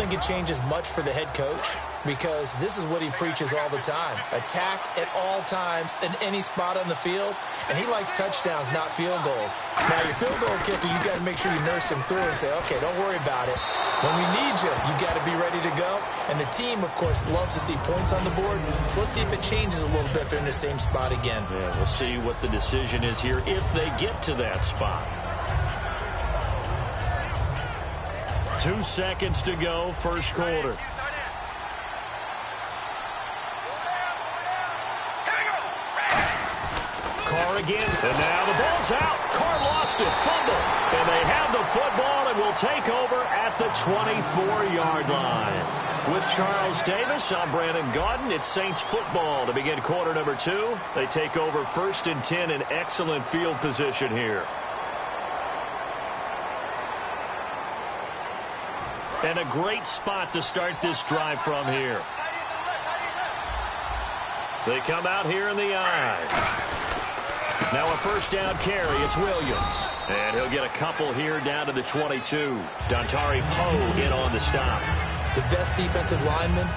think it changes much for the head coach because this is what he preaches all the time. Attack at all times in any spot on the field, and he likes touchdowns, not field goals. Now, your field goal kicker, you got to make sure you nurse him through and say, okay, don't worry about it. When we need you, you got to be ready to go. And the team, of course, loves to see points on the board. So let's see if it changes a little bit if they're in the same spot again. Yeah, we'll see what the decision is here if they get to that spot. 2 seconds to go, first quarter. Carr again, and now the ball's out. Carr lost it, fumble, and they have the football and will take over at the 24-yard line. With Charles Davis, I'm Brandon Gaudin. It's Saints football to begin quarter number 2. They take over 1st and 10 in excellent field position here. And a great spot to start this drive from here. They come out here in the I. Now a first down carry. It's Williams. And he'll get a couple here down to the 22. Dontari Poe in on the stop. The best defensive linemen,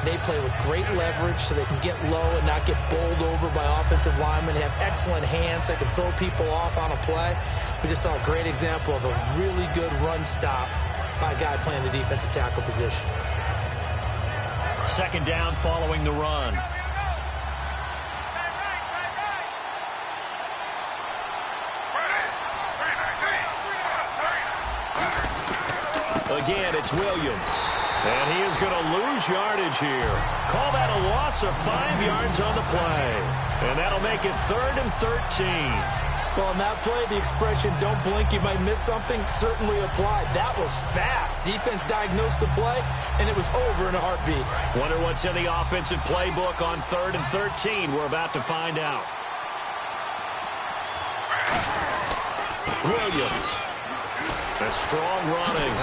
they play with great leverage so they can get low and not get bowled over by offensive linemen. They have excellent hands. They can throw people off on a play. We just saw a great example of a really good run stop by a guy playing the defensive tackle position. Second down following the run. Again, it's Williams. And he is going to lose yardage here. Call that a loss of 5 yards on the play. And that'll make it 3rd and 13. Well, on that play, the expression, don't blink, you might miss something, certainly applied. That was fast. Defense diagnosed the play, and it was over in a heartbeat. Wonder what's in the offensive playbook on 3rd and 13. We're about to find out. Williams. A strong running.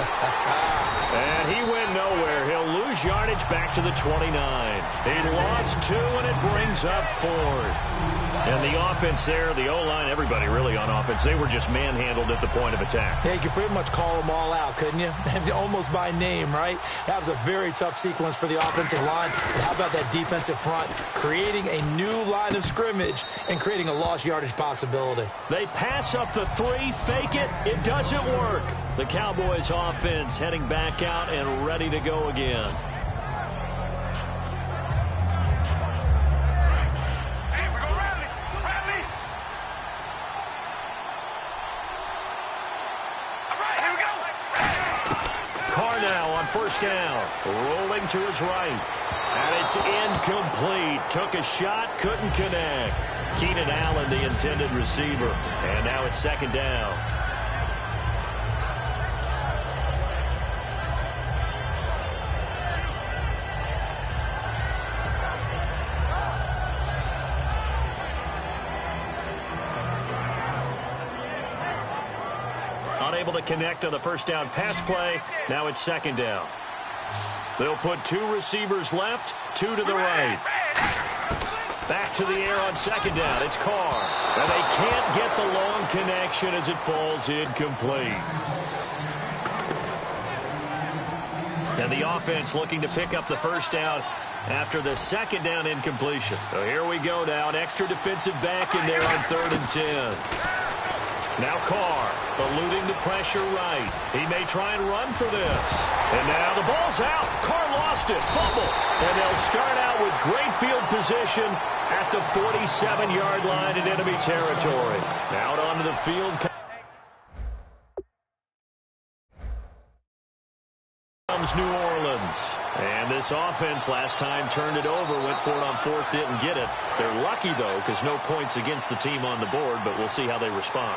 And he went nowhere. He'll lose yardage back to the 29. He lost 2, and it brings up 4th. And the offense there, the O-line, everybody really on offense, they were just manhandled at the point of attack. Yeah, you could pretty much call them all out, couldn't you? Almost by name, right? That was a very tough sequence for the offensive line. But how about that defensive front creating a new line of scrimmage and creating a lost yardage possibility? They pass up the 3, fake it. It doesn't work. The Cowboys offense heading back out and ready to go again. First down, rolling to his right, and it's incomplete. Took a shot, couldn't connect. Keenan Allen, the intended receiver, and now it's second down. Unable to connect on the first down pass play. Now it's second down. They'll put 2 receivers left, 2 to the right. Back to the air on second down. It's Carr. And they can't get the long connection as it falls incomplete. And the offense looking to pick up the first down after the second down incompletion. So here we go now. An extra defensive back in there on 3rd and 10. Now Carr, eluding the pressure right. He may try and run for this. And now the ball's out. Carr lost it. Fumble. And they'll start out with great field position at the 47-yard line in enemy territory. Out onto the field comes New Orleans. And this offense last time turned it over, went for it on 4th, didn't get it. They're lucky, though, because no points against the team on the board, but we'll see how they respond.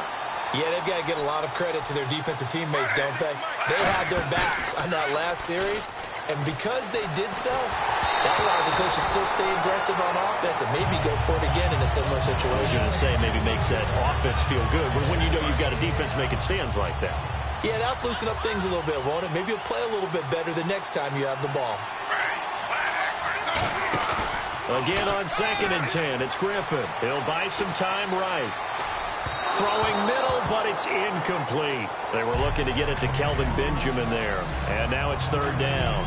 Yeah, they've got to get a lot of credit to their defensive teammates, don't they? They had their backs on that last series, and because they did so, that allows the coach to still stay aggressive on offense and maybe go for it again in a similar situation. I was going to say maybe makes that offense feel good, but when you know you've got a defense making stands like that. Yeah, that'll loosen up things a little bit, won't it? Maybe you'll play a little bit better the next time you have the ball. Again on 2nd and 10, it's Griffin. He'll buy some time right. throwing middle, but it's incomplete. They were looking to get it to Kelvin Benjamin there. And now it's third down.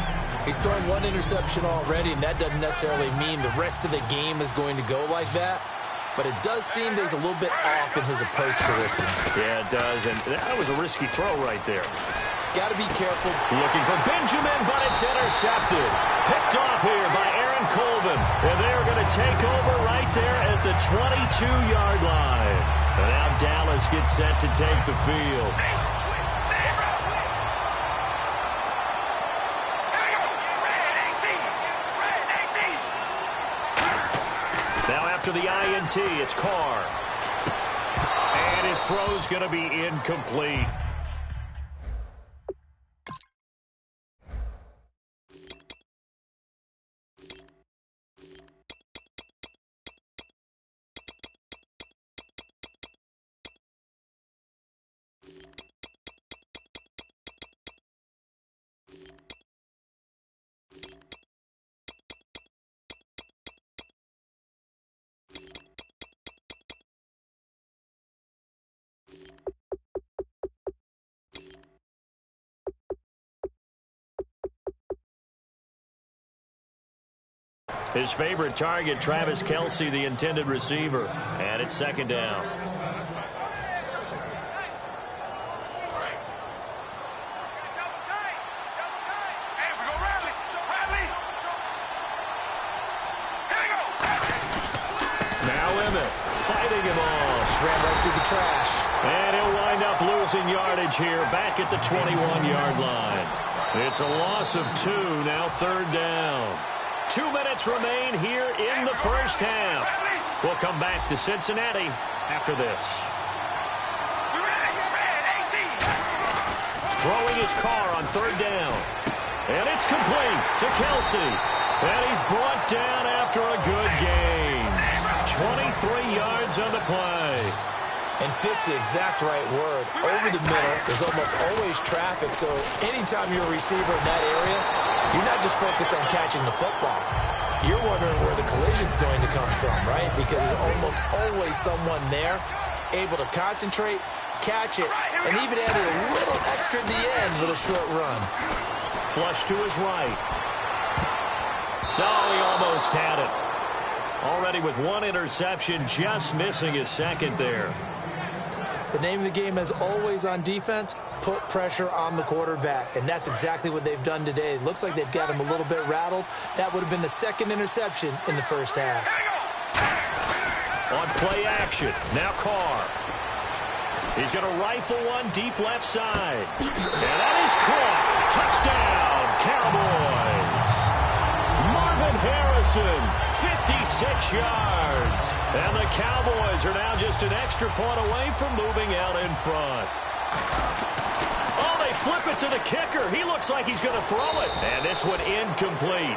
He's thrown one interception already, and that doesn't necessarily mean the rest of the game is going to go like that. But it does seem there's a little bit off in his approach to this one. Yeah, it does. And that was a risky throw right there. Got to be careful. Looking for Benjamin, but it's intercepted. Picked off here by Aaron Colvin. And they're going to take over right there at the 22-yard line. And now Dallas gets set to take the field. Now after the INT, it's Carr. And his throw's going to be incomplete. His favorite target, Travis Kelce, the intended receiver. And it's second down. Now Emmett fighting him off. Just ran right through the trash. And he'll wind up losing yardage here back at the 21-yard line. It's a loss of 2, now third down. 2 minutes remain here in the first half. We'll come back to Cincinnati after this. Throwing his car on third down. And it's complete to Kelce. And he's brought down after a good gain. 23 yards on the play. And fit's the exact right word. Over the middle, there's almost always traffic, so anytime you're a receiver in that area, you're not just focused on catching the football. You're wondering where the collision's going to come from, right? Because there's almost always someone there able to concentrate, catch it, and even added a little extra at the end with a short run. Flush to his right. No, he almost had it. Already with one interception, just missing his second there. The name of the game, as always on defense, put pressure on the quarterback. And that's exactly what they've done today. It looks like they've got him a little bit rattled. That would have been the second interception in the first half. On play action, now Carr. He's going to rifle one deep left side. And that is caught. Touchdown, Cowboys. Marvin Harrison, 56 yards. And the Cowboys are now just an extra point away from moving out in front. Oh, they flip it to the kicker. He looks like he's going to throw it. And this one incomplete.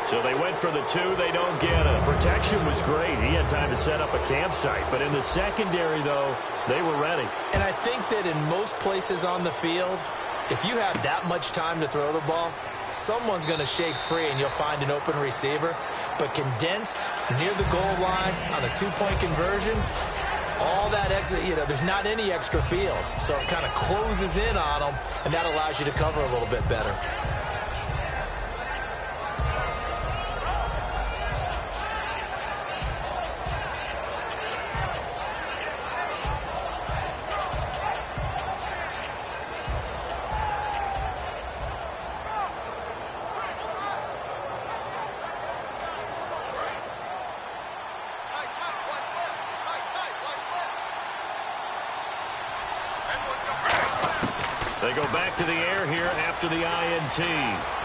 So they went for the 2. They don't get it. Protection was great. He had time to set up a campsite. But in the secondary, though, they were ready. And I think that in most places on the field, if you have that much time to throw the ball, someone's going to shake free and you'll find an open receiver. But condensed near the goal line on a 2-point conversion, all that extra, there's not any extra field. So it kind of closes in on them, and that allows you to cover a little bit better. They go back to the air here after the INT.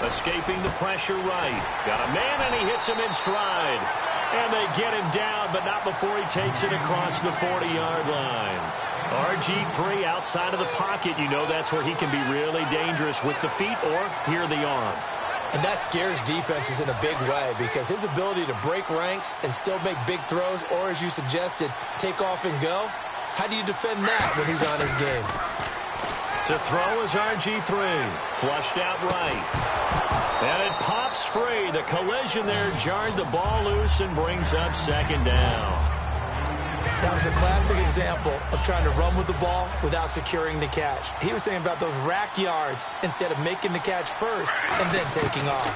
Escaping the pressure right. Got a man, and he hits him in stride. And they get him down, but not before he takes it across the 40-yard line. RG3 outside of the pocket. That's where he can be really dangerous with the feet or here the arm. And that scares defenses in a big way because his ability to break ranks and still make big throws, or as you suggested, take off and go, how do you defend that when he's on his game? To throw is RG3. Flushed out right. And it pops free. The collision there jarred the ball loose and brings up second down. That was a classic example of trying to run with the ball without securing the catch. He was thinking about those rack yards instead of making the catch first and then taking off.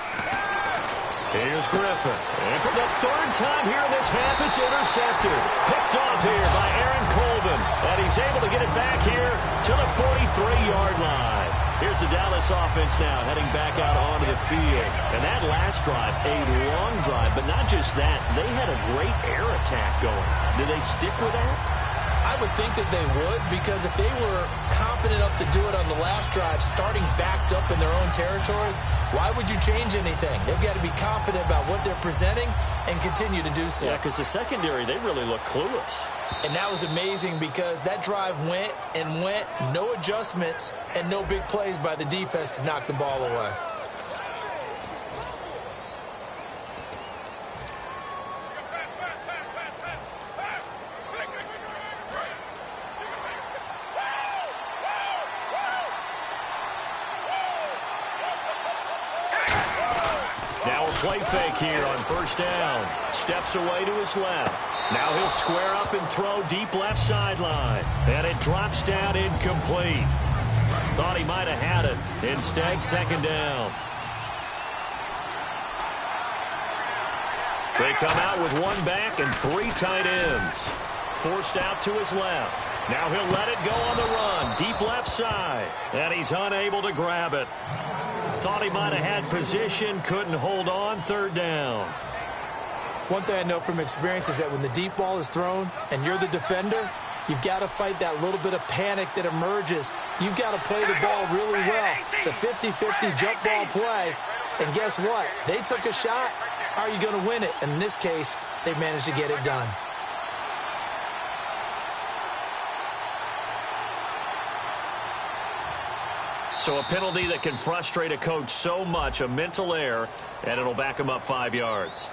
Here's Griffin. And for the third time here in this half, it's intercepted. Picked off here by Aaron Colvin. And he's able to get it back here to the 43-yard line. Here's the Dallas offense now heading back out onto the field. And that last drive, a long drive, but not just that. They had a great air attack going. Do they stick with that? I would think that they would, because if they were confident enough to do it on the last drive, starting backed up in their own territory, why would you change anything? They've got to be confident about what they're presenting and continue to do so. Yeah, because the secondary, they really look clueless. And that was amazing because that drive went and went, no adjustments, and no big plays by the defense to knock the ball away. Now a play fake here on first down. Steps away to his left. Now he'll square up and throw deep left sideline. And it drops down incomplete. Thought he might have had it. Instead, second down. They come out with one back and three tight ends. Forced out to his left. Now he'll let it go on the run. Deep left side. And he's unable to grab it. Thought he might have had position. Couldn't hold on. Third down. One thing I know from experience is that when the deep ball is thrown and you're the defender, you've got to fight that little bit of panic that emerges. You've got to play the ball really well. It's a 50-50 jump ball play. And guess what? They took a shot. How are you going to win it? And in this case, they managed to get it done. So a penalty that can frustrate a coach so much, a mental error, and it'll back him up 5 yards.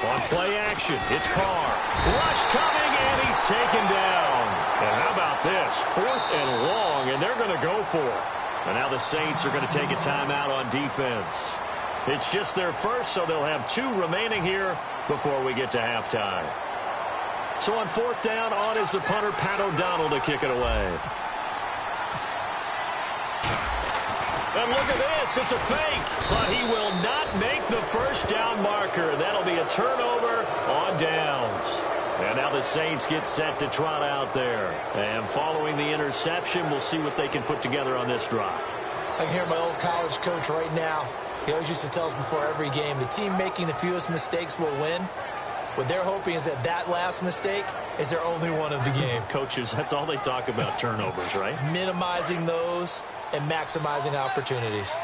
On play action, it's Carr. Rush coming, and he's taken down. And how about this? 4th and long, and they're going to go for it. And now the Saints are going to take a timeout on defense. It's just their first, so they'll have 2 remaining here before we get to halftime. So on 4th down, on is the punter, Pat O'Donnell, to kick it away. And look at this, it's a fake, but he will not make the first down marker. That'll be a turnover on downs. And now the Saints get set to trot out there. And following the interception, we'll see what they can put together on this drive. I can hear my old college coach right now. He always used to tell us before every game, the team making the fewest mistakes will win. What they're hoping is that that last mistake is their only one of the game. Coaches, that's all they talk about, turnovers, right? Minimizing those and maximizing opportunities.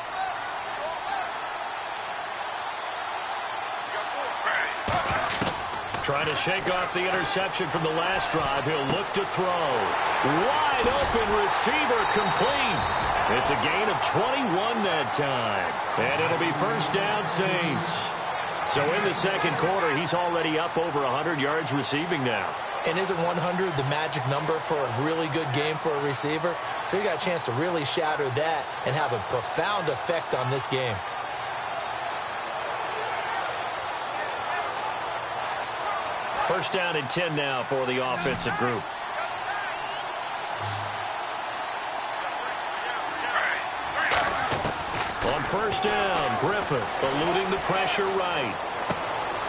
Trying to shake off the interception from the last drive. He'll look to throw. Wide open receiver, complete. It's a gain of 21 that time. And it'll be first down, Saints. So in the second quarter, he's already up over 100 yards receiving now. And isn't 100 the magic number for a really good game for a receiver? So you got a chance to really shatter that and have a profound effect on this game. First down and 10 now for the offensive group. On first down, Griffin eluding the pressure right.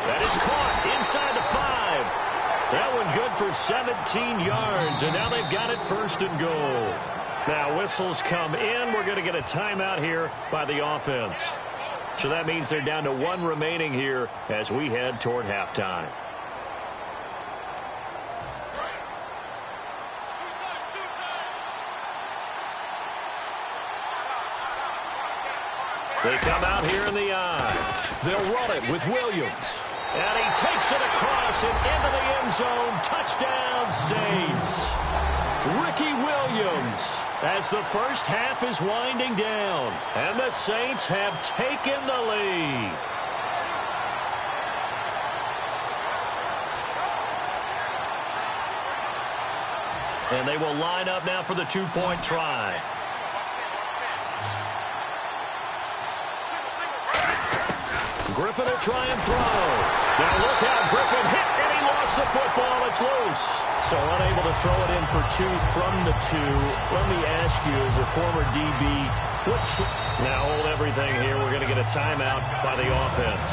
That is caught inside the 5. That one good for 17 yards, and now they've got it first and goal. Now whistles come in. We're going to get a timeout here by the offense. So that means they're down to 1 remaining here as we head toward halftime. They come out here in the eye. They'll run it with Williams. And he takes it across and into the end zone. Touchdown, Saints. Ricky Williams as the first half is winding down. And the Saints have taken the lead. And they will line up now for the two-point try. Griffin will try and throw. Now look out, Griffin hit, and he lost the football. It's loose. So unable to throw it in for two from the two. Let me ask you, as a former DB, now hold everything here. We're going to get a timeout by the offense.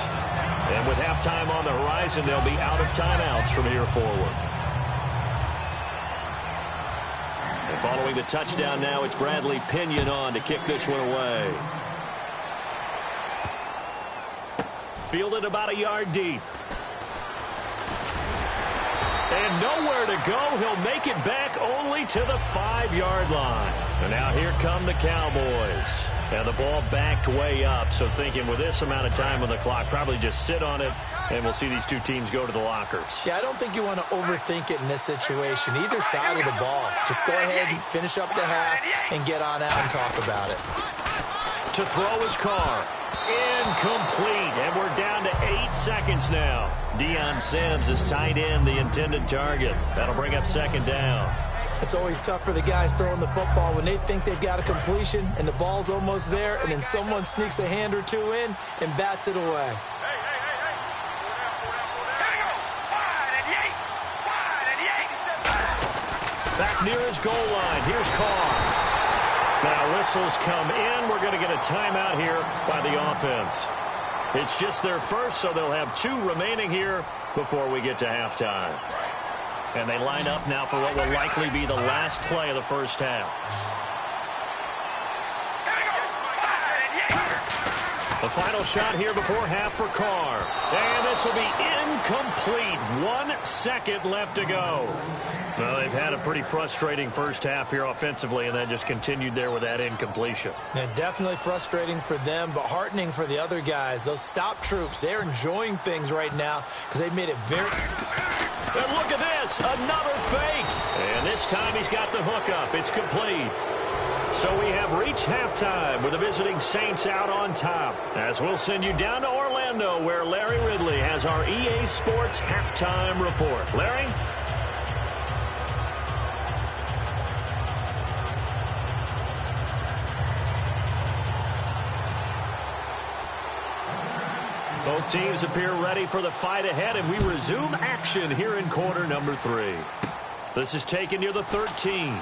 And with halftime on the horizon, they'll be out of timeouts from here forward. And following the touchdown now, it's Bradley Pinion on to kick this one away. Fielded about a yard deep. And nowhere to go. He'll make it back only to the 5-yard line. And now here come the Cowboys. And the ball backed way up. So thinking with this amount of time on the clock, probably just sit on it, and we'll see these two teams go to the lockers. Yeah, I don't think you want to overthink it in this situation. Either side of the ball. Just go ahead and finish up the half and get on out and talk about it. To throw his car. Incomplete, and we're down to 8 seconds now. Deion Sims is tight end, the intended target. That'll bring up second down. It's always tough for the guys throwing the football when they think they've got a completion and the ball's almost there, and then someone sneaks a hand or two in and bats it away. Back near his goal line. Here's Carr. Now whistles come in. We're going to get a timeout here by the offense. It's just their first, so they'll have 2 remaining here before we get to halftime. And they line up now for what will likely be the last play of the first half. The final shot here before half for Carr. And this will be incomplete. 1 second left to go. Well, they've had a pretty frustrating first half here offensively, and then just continued there with that incompletion. Yeah, definitely frustrating for them, but heartening for the other guys. Those stop troops, they're enjoying things right now because they've made it very... And look at this, another fake. And this time he's got the hook up. It's complete. So we have reached halftime with the visiting Saints out on top. As we'll send you down to Orlando, where Larry Ridley has our EA Sports halftime report. Larry? Both teams appear ready for the fight ahead, and we resume action here in quarter number 3. This is taken near the 13.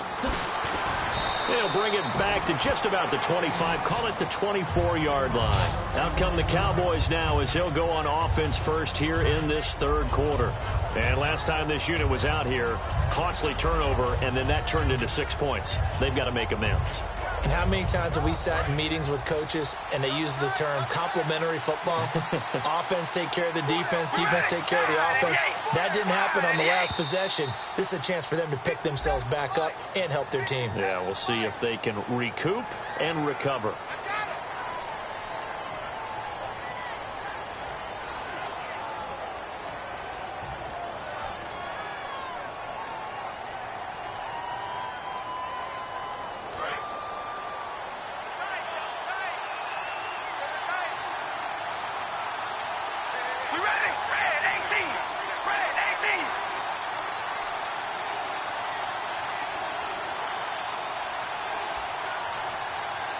They'll bring it back to just about the 25, call it the 24-yard line. Out come the Cowboys now as he'll go on offense first here in this third quarter. And last time this unit was out here, costly turnover, and then that turned into 6 points. They've got to make amends. And how many times have we sat in meetings with coaches and they use the term complementary football? Offense take care of the defense, defense take care of the offense. That didn't happen on the last possession. This is a chance for them to pick themselves back up and help their team. Yeah, we'll see if they can recoup and recover.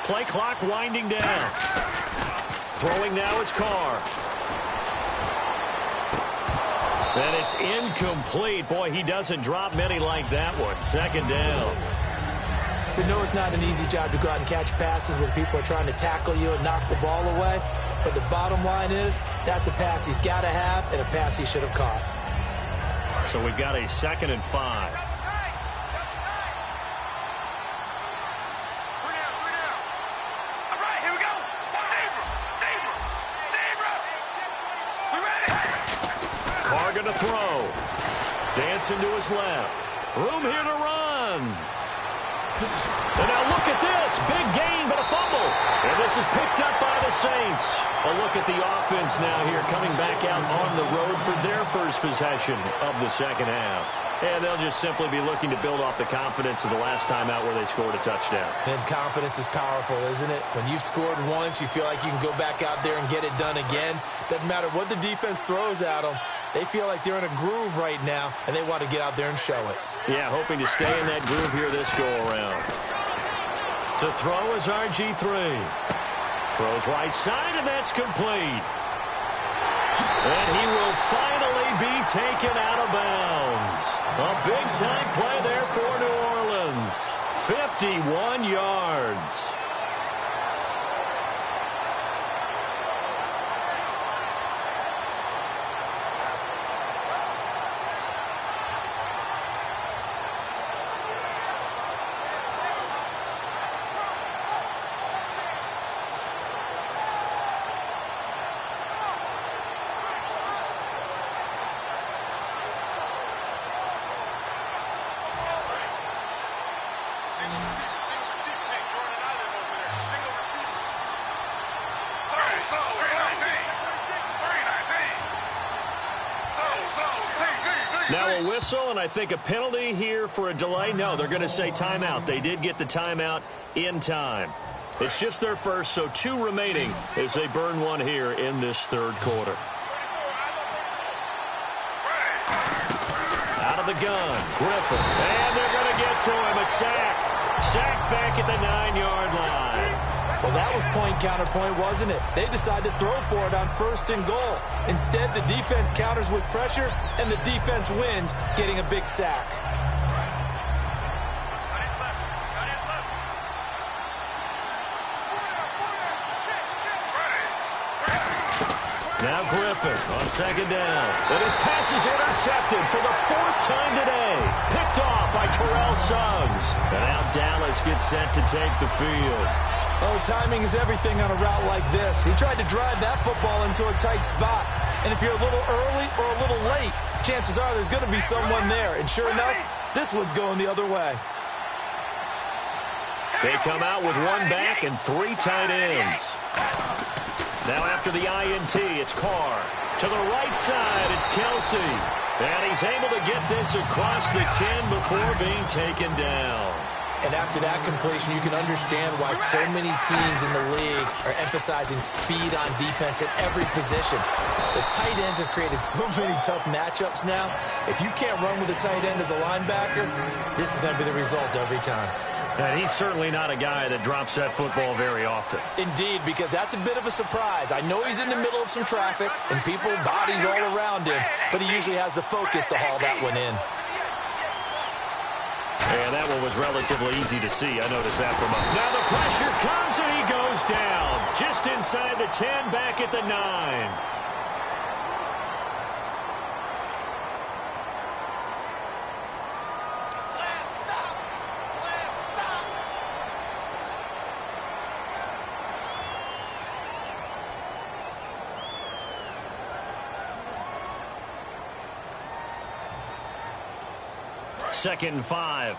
Play clock winding down. Throwing now is Carr. And it's incomplete. Boy, he doesn't drop many like that one. Second down. We know it's not an easy job to go out and catch passes when people are trying to tackle you and knock the ball away. But the bottom line is that's a pass he's got to have and a pass he should have caught. So we've got a 2nd and 5. Going to throw. Dancing to his left. Room here to run. And now look at this. Big gain, but a fumble. And this is picked up by the Saints. A look at the offense now here coming back out on the road for their first possession of the second half. And they'll just simply be looking to build off the confidence of the last time out where they scored a touchdown. And confidence is powerful, isn't it? When you've scored once, you feel like you can go back out there and get it done again. Doesn't matter what the defense throws at them. They feel like they're in a groove right now, and they want to get out there and show it. Yeah, hoping to stay in that groove here this go-around. To throw is RG3. Throws right side, and that's complete. And he will finally be taken out of bounds. A big-time play there for New Orleans. 51 yards. Now a whistle, and I think a penalty here for a delay. No, they're going to say timeout. They did get the timeout in time. It's just their first, so 2 remaining as they burn one here in this third quarter. Out of the gun, Griffin. And they're going to get to him. A sack. Sack back at the 9-yard line. Well, that was point-counterpoint, wasn't it? They decided to throw for it on 1st and goal. Instead, the defense counters with pressure, and the defense wins, getting a big sack. Now Griffin on 2nd down. But his pass is intercepted for the 4th time today. Picked off by Terrell Suggs. And now Dallas gets set to take the field. Oh, timing is everything on a route like this. He tried to drive that football into a tight spot. And if you're a little early or a little late, chances are there's going to be someone there. And sure enough, this one's going the other way. They come out with 1 back and 3 tight ends. Now after the INT, it's Carr. To the right side, it's Kelsey. And he's able to get this across the 10 before being taken down. And after that completion, you can understand why so many teams in the league are emphasizing speed on defense at every position. The tight ends have created so many tough matchups now. If you can't run with a tight end as a linebacker, this is going to be the result every time. And he's certainly not a guy that drops that football very often. Indeed, because that's a bit of a surprise. I know he's in the middle of some traffic and people, bodies all around him, but he usually has the focus to haul that one in. And that one was relatively easy to see. I noticed that from up. Now the pressure comes and he goes down. Just inside the 10, back at the 9. Second and 5.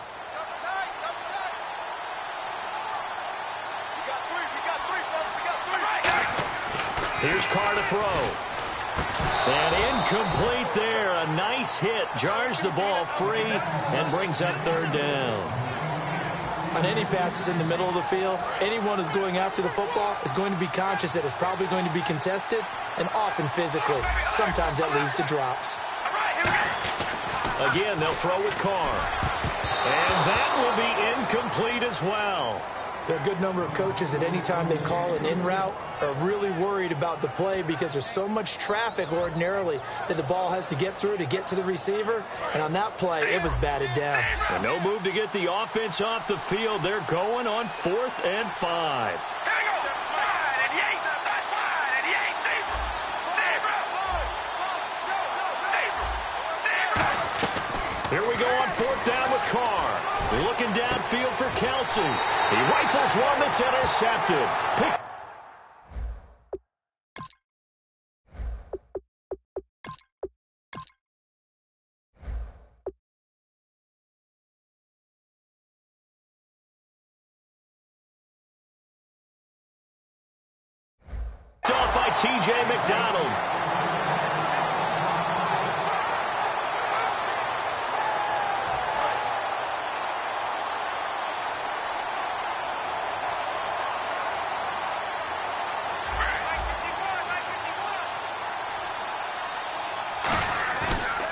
Here's Carr to throw. And incomplete there. A nice hit. Jars the ball free and brings up 3rd down. On any passes in the middle of the field, anyone who's going after the football is going to be conscious that it's probably going to be contested and often physically. Sometimes that leads to drops. Again, they'll throw with Carr. And that will be incomplete as well. There are a good number of coaches that any time they call an in route are really worried about the play because there's so much traffic ordinarily that the ball has to get through to get to the receiver. And on that play, it was batted down. And no move to get the offense off the field. They're going on 4th and 5. Here we go on 4th down with Carr. Looking downfield for Kelsey. He rifles one that's intercepted. Picked off by T.J. McDonald.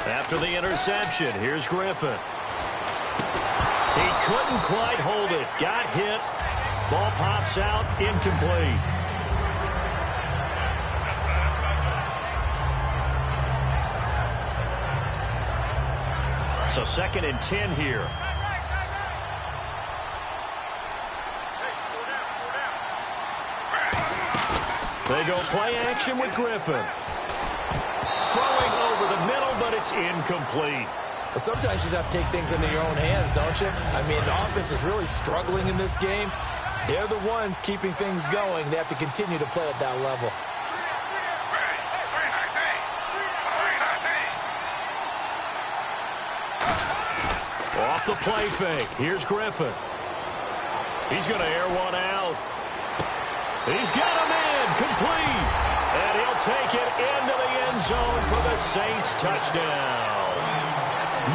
After the interception, here's Griffin. He couldn't quite hold it. Got hit. Ball pops out, incomplete. So 2nd and 10 here. They go play action with Griffin. Throwing over the middle, but it's incomplete. Well, sometimes you just have to take things into your own hands, don't you? I mean, the offense is really struggling in this game. They're the ones keeping things going. They have to continue to play at that level. Off the play fake. Here's Griffin. He's going to air one out. He's got him in. Complete. And he'll take it into the end zone for the Saints touchdown.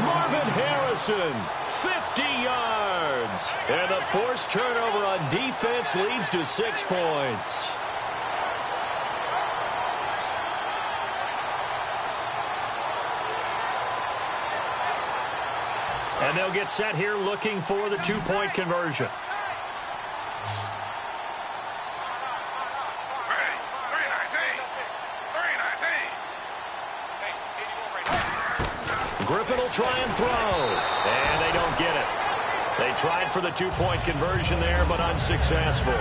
Marvin Harrison, 50 yards. And the forced turnover on defense leads to 6 points. And they'll get set here looking for the 2-point conversion. Griffin will try and throw. And they don't get it. They tried for the 2-point conversion there, but unsuccessful.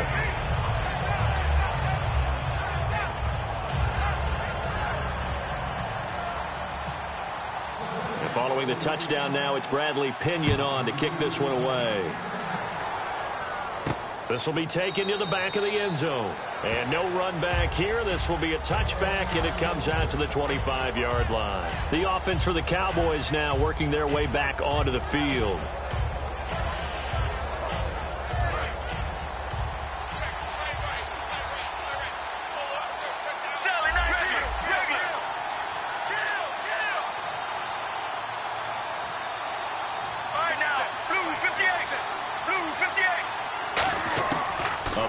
And following the touchdown now, it's Bradley Pinion on to kick this one away. This will be taken to the back of the end zone. And no run back here. This will be a touchback, and it comes out to the 25-yard line. The offense for the Cowboys now working their way back onto the field.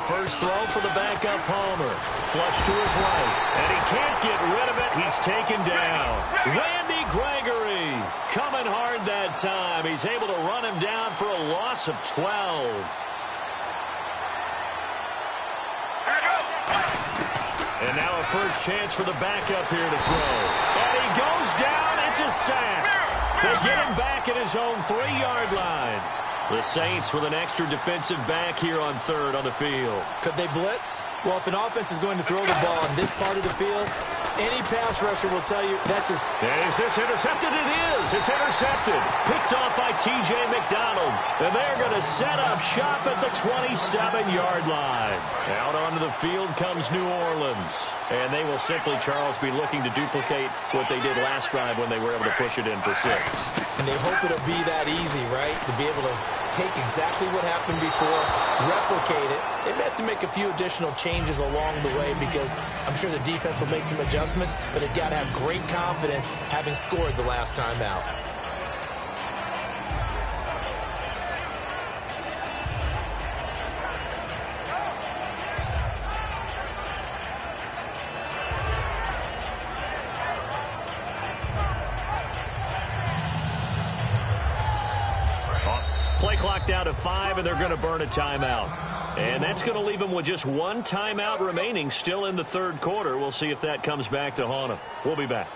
First throw for the backup Palmer. Flush to his right. And he can't get rid of it. He's taken down. Randy Gregory coming hard that time. He's able to run him down for a loss of 12. And now a first chance for the backup here to throw. And he goes down. It's a sack. They get him back at his own 3-yard line. The Saints with an extra defensive back here on 3rd on the field. Could they blitz? Well, if an offense is going to throw the ball in this part of the field, any pass rusher will tell you that's his... Is this intercepted? It is. It's intercepted. Picked off by T.J. McDonald. And they're going to set up shop at the 27-yard line. Out onto the field comes New Orleans. And they will simply, Charles, be looking to duplicate what they did last drive when they were able to push it in for 6. And they hope it'll be that easy, right? To be able to take exactly what happened before, replicate it. They may have to make a few additional changes along the way because I'm sure the defense will make some adjustments, but they've got to have great confidence having scored the last time out. Play clock down to 5, and they're going to burn a timeout. And that's going to leave them with just 1 timeout remaining still in the 3rd quarter. We'll see if that comes back to haunt them. We'll be back.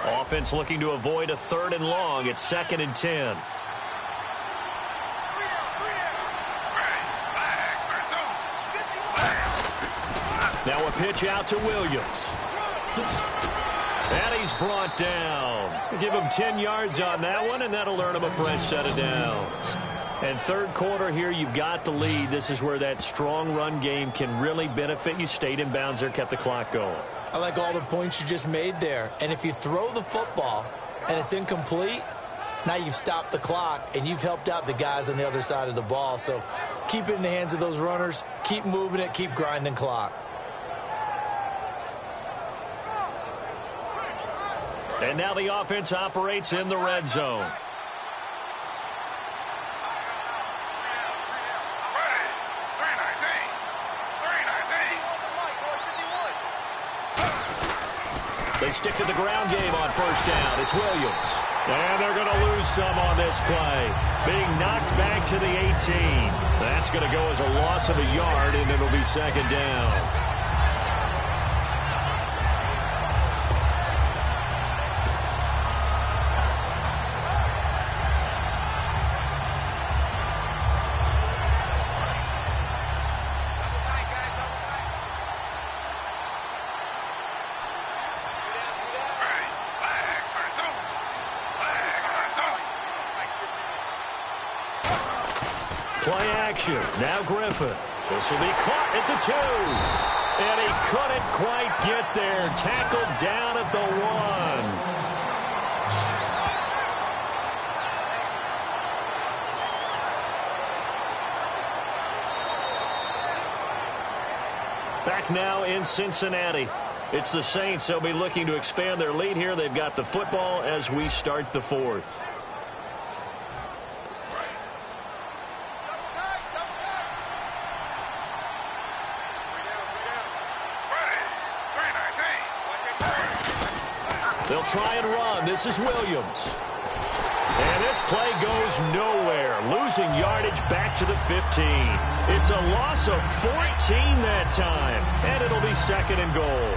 Offense looking to avoid a 3rd and long. It's 2nd and 10. Now a pitch out to Williams. And he's brought down. Give him 10 yards on that one, and that'll earn him a fresh set of downs. And 3rd quarter here, you've got the lead. This is where that strong run game can really benefit you. Stayed in bounds there, kept the clock going. I like all the points you just made there. And if you throw the football and it's incomplete, now you've stopped the clock and you've helped out the guys on the other side of the ball. So keep it in the hands of those runners. Keep moving it. Keep grinding clock. And now the offense operates in the red zone. They They stick to the ground game on first down. It's Williams. And they're going to lose some on this play. Being knocked back to the 18. That's going to go as a loss of a yard, and it'll be second down. Play action. Now Griffin. This will be caught at the 2. And he couldn't quite get there. Tackled down at the 1. Back now in Cincinnati. It's the Saints. They'll be looking to expand their lead here. They've got the football as we start the 4th. They'll try and run. This is Williams. And this play goes nowhere. Losing yardage back to the 15. It's a loss of 14 that time. And it'll be second and goal.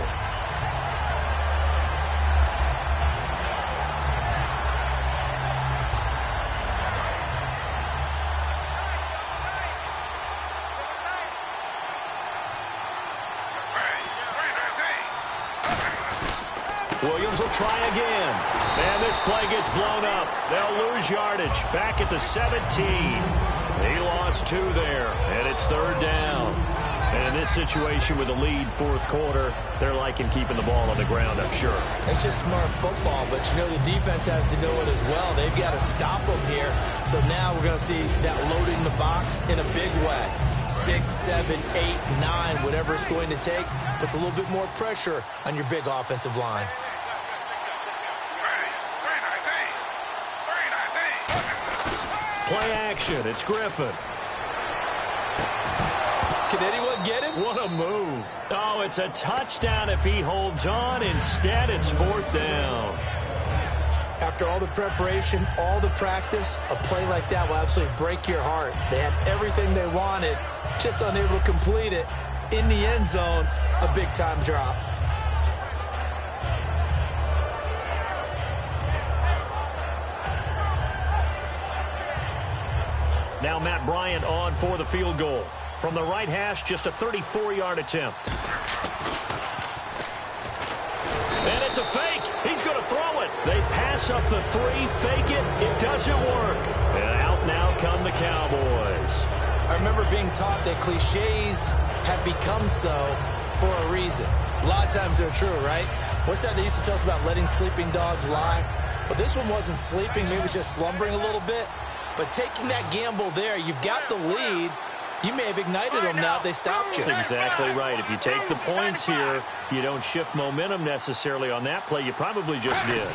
Williams will try again. And this play gets blown up. They'll lose yardage back at the 17. He lost 2 there, and it's third down. And in this situation with the lead fourth quarter, they're liking keeping the ball on the ground, I'm sure. It's just smart football, but you know the defense has to know it as well. They've got to stop them here. So now we're going to see that loading the box in a big way. 6, 7, 8, 9, whatever it's going to take, puts a little bit more pressure on your big offensive line. Play action. It's Griffin. Can anyone get him? What a move. Oh, it's a touchdown if he holds on. Instead, it's fourth down. After all the preparation, all the practice, a play like that will absolutely break your heart. They had everything they wanted, just unable to complete it. In the end zone, a big-time drop. Now Matt Bryant on for the field goal. From the right hash, just a 34-yard attempt. And it's a fake. He's going to throw it. They pass up the 3, fake it. It doesn't work. And out now come the Cowboys. I remember being taught that cliches have become so for a reason. A lot of times they're true, right? What's that they used to tell us about letting sleeping dogs lie? But this one wasn't sleeping. Maybe it was just slumbering a little bit. But taking that gamble there, you've got the lead. You may have ignited them now if they stopped you. That's exactly right. If you take the points here, you don't shift momentum necessarily on that play. You probably just did.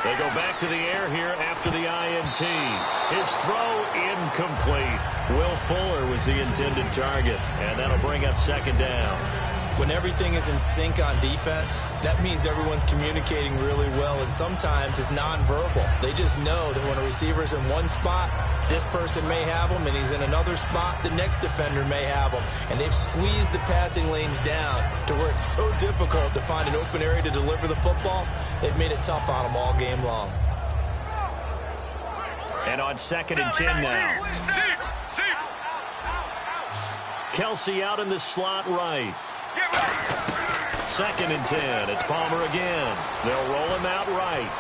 They go back to the air here after the INT. His throw incomplete. Will Fuller was the intended target, and that'll bring up second down. When everything is in sync on defense, that means everyone's communicating really well, and sometimes it's nonverbal. They just know that when a receiver's in one spot, this person may have him, and he's in another spot, the next defender may have him. And they've squeezed the passing lanes down to where it's so difficult to find an open area to deliver the football. They've made it tough on them all game long. And on 2nd and 10 now. Kelsey out in the slot right. 2nd and 10. It's Palmer again. They'll roll him out right.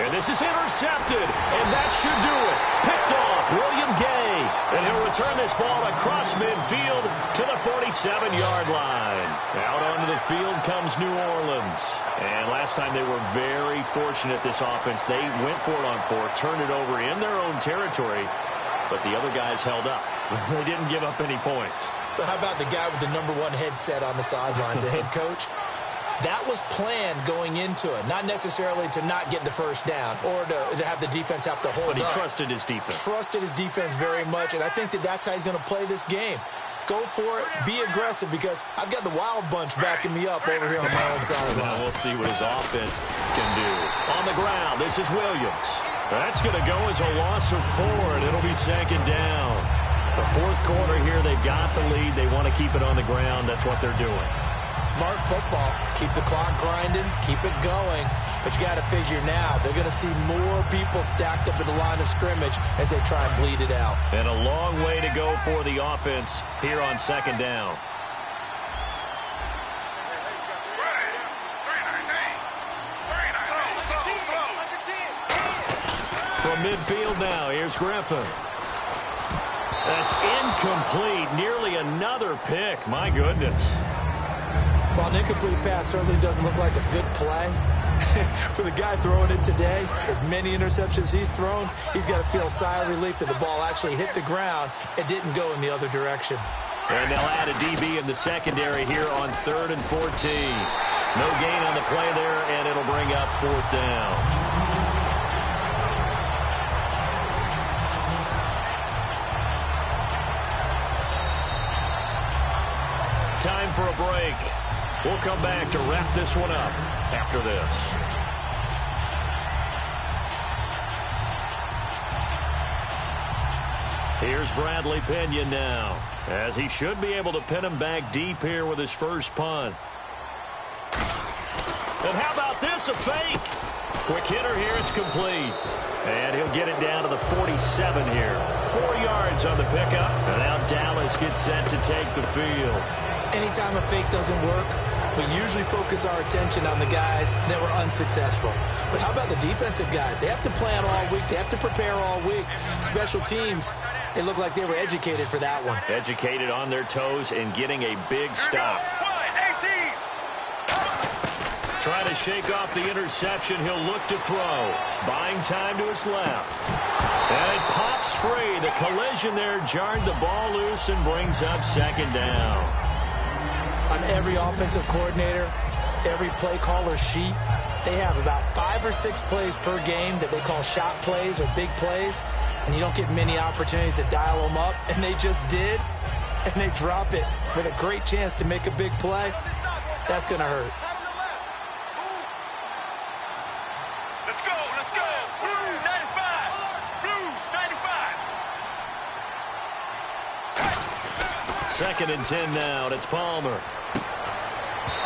And this is intercepted. And that should do it. Picked off William Gay. And he'll return this ball across midfield to the 47-yard line. Out onto the field comes New Orleans. And last time they were very fortunate, this offense. They went for it on 4, turned it over in their own territory. But the other guys held up. They didn't give up any points. So how about the guy with the #1 headset on the sidelines, the head coach? That was planned going into it, not necessarily to not get the first down or to have the defense have to hold up. But he trusted his defense. Trusted his defense very much, and I think that that's how he's going to play this game. Go for it. Be aggressive because I've got the wild bunch backing me up over here on my own side. Now we'll see what his offense can do. On the ground, this is Williams. That's going to go as a loss of 4, and it'll be second down. The fourth quarter here, they've got the lead. They want to keep it on the ground. That's what they're doing. Smart football. Keep the clock grinding. Keep it going. But you got to figure now, they're going to see more people stacked up at the line of scrimmage as they try and bleed it out. And a long way to go for the offense here on second down. From midfield now, here's Griffin. That's incomplete. Nearly another pick. My goodness. While an incomplete pass certainly doesn't look like a good play, for the guy throwing it today, as many interceptions he's thrown, he's got to feel a sigh of relief that the ball actually hit the ground and didn't go in the other direction. And they'll add a DB in the secondary here on 3rd and 14. No gain on the play there, and it'll bring up 4th down. Time for a break. We'll come back to wrap this one up after this. Here's Bradley Pinion now, as he should be able to pin him back deep here with his first punt. And how about this, a fake? Quick hitter here, it's complete. And he'll get it down to the 47 here. 4 yards on the pickup, and now Dallas gets set to take the field. Anytime a fake doesn't work, we usually focus our attention on the guys that were unsuccessful. But how about the defensive guys? They have to plan all week. They have to prepare all week. Special teams, they look like they were educated for that one. Educated on their toes and getting a big stop. Trying to shake off the interception. He'll look to throw. Buying time to his left. And it pops free. The collision there jarred the ball loose and brings up second down. On every offensive coordinator, every play caller sheet, they have about 5 or 6 plays per game that they call shot plays or big plays, and you don't get many opportunities to dial them up, and they just did, and they drop it with a great chance to make a big play. That's going to hurt. Let's go, let's go. Blue 95. Blue 95. 2nd and 10 now, and it's Palmer.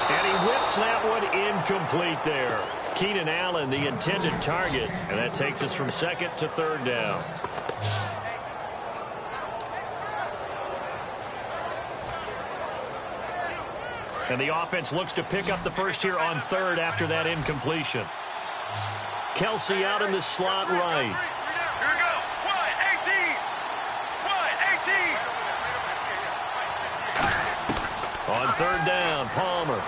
And he whips that one incomplete there. Keenan Allen, the intended target, and that takes us from 2nd to 3rd down. And the offense looks to pick up the first here on 3rd after that incompletion. Kelsey out in the slot right. Here we go. 1-18. 1-18. On 3rd down, Palmer.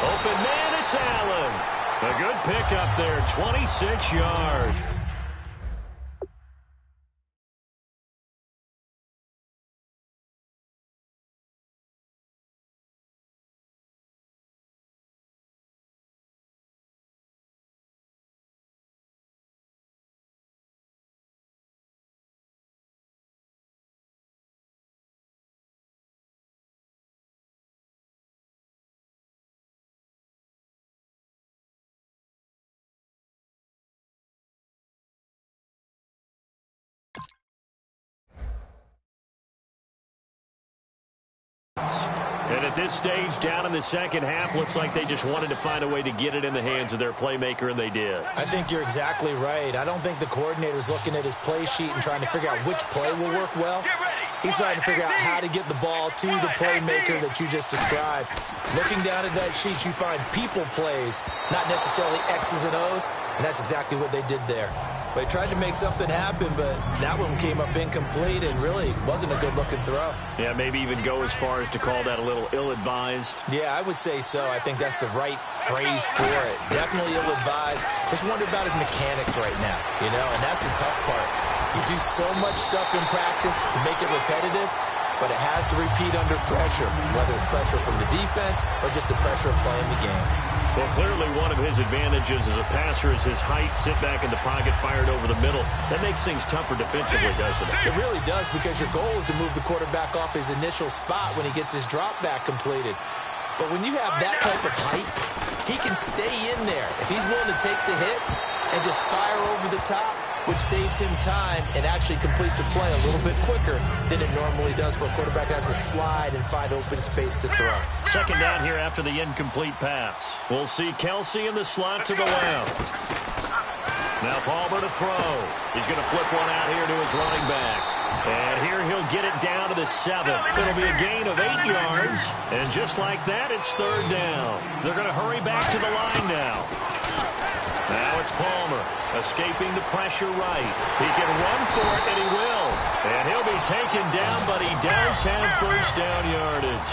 Open man, it's Allen. A good pickup there, 26 yards. And at this stage, down in the second half, looks like they just wanted to find a way to get it in the hands of their playmaker, and they did. I think you're exactly right. I don't think the coordinator's looking at his play sheet and trying to figure out which play will work well. He's trying to figure out how to get the ball to the playmaker that you just described. Looking down at that sheet, you find people plays, not necessarily X's and O's, and that's exactly what they did there. They tried to make something happen, but that one came up incomplete and really wasn't a good-looking throw. Yeah, maybe even go as far as to call that a little ill-advised. Yeah, I would say so. I think that's the right phrase for it. Definitely ill-advised. Just wonder about his mechanics right now, you know, and that's the tough part. You do so much stuff in practice to make it repetitive, but it has to repeat under pressure, whether it's pressure from the defense or just the pressure of playing the game. Well, clearly one of his advantages as a passer is his height, sit back in the pocket, fired over the middle. That makes things tougher defensively, doesn't it? It really does, because your goal is to move the quarterback off his initial spot when he gets his drop back completed. But when you have that type of height, he can stay in there. If he's willing to take the hits and just fire over the top, which saves him time and actually completes a play a little bit quicker than it normally does for a quarterback that has to slide and find open space to throw. Second down here after the incomplete pass. We'll see Kelsey in the slot to the left. Now Palmer to throw. He's going to flip one out here to his running back. And here he'll get it down to the 7. It'll be a gain of 8 yards. And just like that, it's third down. They're going to hurry back to the line now. Now it's Palmer, escaping the pressure right. He can run for it, and he will. And he'll be taken down, but he does have first down yardage.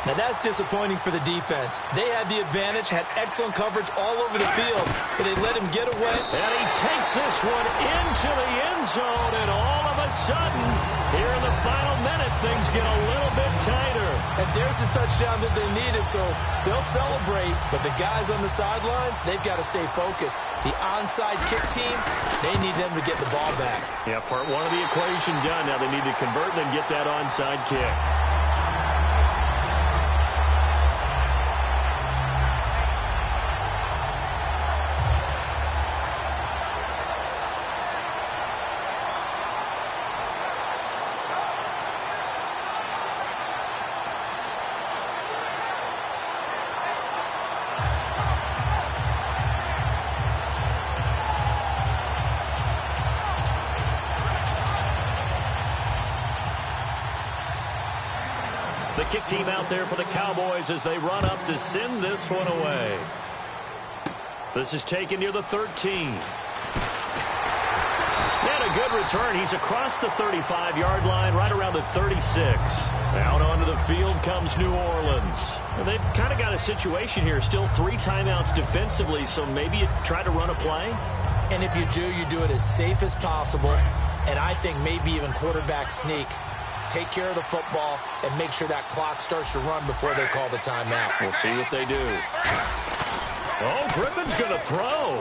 Now that's disappointing for the defense. They had the advantage, had excellent coverage all over the field, but they let him get away. And he takes this one into the end zone, and all of a sudden, here in the final minute, things get a little bit tighter. And there's the touchdown that they needed, so they'll celebrate, but the guys on the sidelines, they've got to stay focused. The onside kick team, they need them to get the ball back. Yeah, part one of the equation done. Now they need to convert and get that onside kick. The kick team out there for the Cowboys as they run up to send this one away. This is taken near the 13. And a good return. He's across the 35-yard line, right around the 36. Out onto the field comes New Orleans. And they've kind of got a situation here. Still 3 timeouts defensively, so maybe you try to run a play. And if you do it as safe as possible. And I think maybe even quarterback sneak. Take care of the football and make sure that clock starts to run before they call the timeout. We'll see what they do. Oh, Griffin's going to throw.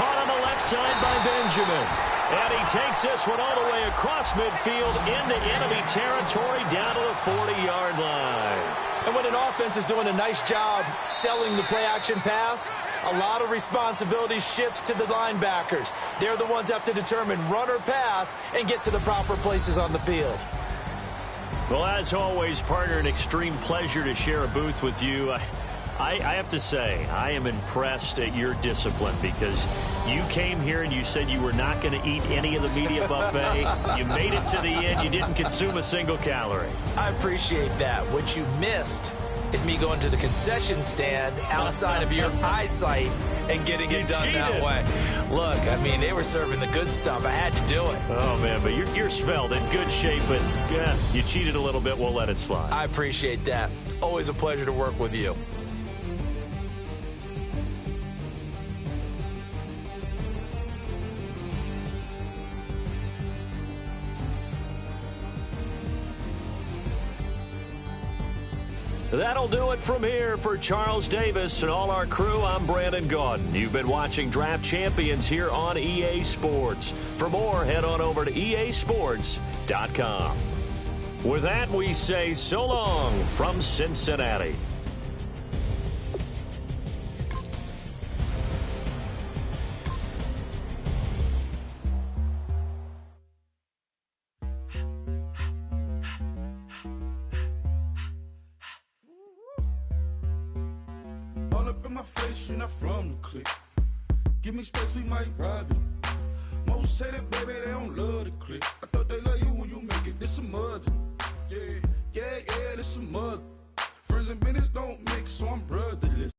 Caught on the left side by Benjamin. And he takes this one all the way across midfield into enemy territory down to the 40-yard line. And when an offense is doing a nice job selling the play-action pass, a lot of responsibility shifts to the linebackers. They're the ones that have to determine run or pass and get to the proper places on the field. Well, as always, partner, an extreme pleasure to share a booth with you. I have to say, I am impressed at your discipline, because you came here and you said you were not going to eat any of the media buffet. You made it to the end. You didn't consume a single calorie. I appreciate that. What you missed is me going to the concession stand outside of your eyesight and getting it done that way. Look, I mean, they were serving the good stuff. I had to do it. Oh, man, but you're svelte, in good shape, but yeah, you cheated a little bit. We'll let it slide. I appreciate that. Always a pleasure to work with you. That'll do it from here for Charles Davis and all our crew. I'm Brandon Gaudin. You've been watching Draft Champions here on EA Sports. For more, head on over to easports.com. With that, we say so long from Cincinnati. My face, you're not from the clique. Give me space, we might rob it. Most say that, baby, they don't love the clique. I thought they love you when you make it. This some mud. Yeah, this some mud. Friends and business don't mix, so I'm brotherless.